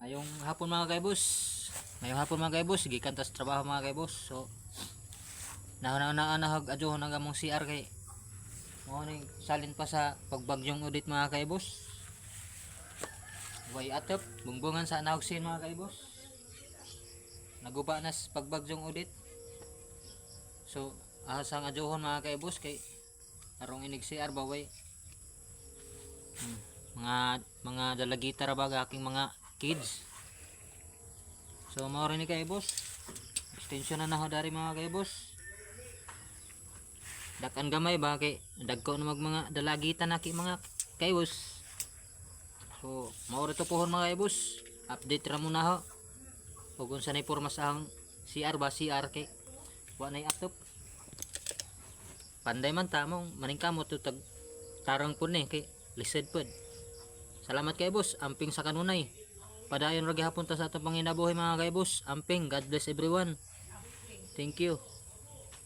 Ngayong hapon mga kaibos. Ngayong hapon mga kaibos, gikan tas trabaho mga kaibos. So nahog adyohon ang among CR kay mo ni salin pa sa pagbagyong audit mga kaibos. Way atop bungbungan sa nahog sin mga kaibos. Naguba na sa pagbagyong audit. So asang adyohon mga kaibos kay arong inig CR baway mga dalagita ra ba aking mga kids. So mao rin ni kaibos. Extension na naho dari mga kaibos. Dakan gamay ba kay dagko na mga dalagitan naki mga kaibos. So mao rin to pohon mga kaibos. Update ra muna ho. Ug unsa nay porma sa ang CR ba CR kay wa nay atop. Panday man tamong maningkamot to tag tarang pud ni kay lisod pud. Salamat kay boss, amping sa kanunay. Padayon ra gihapon ta sa atong panginabuhi mga kay boss. Amping, God bless everyone. Thank you.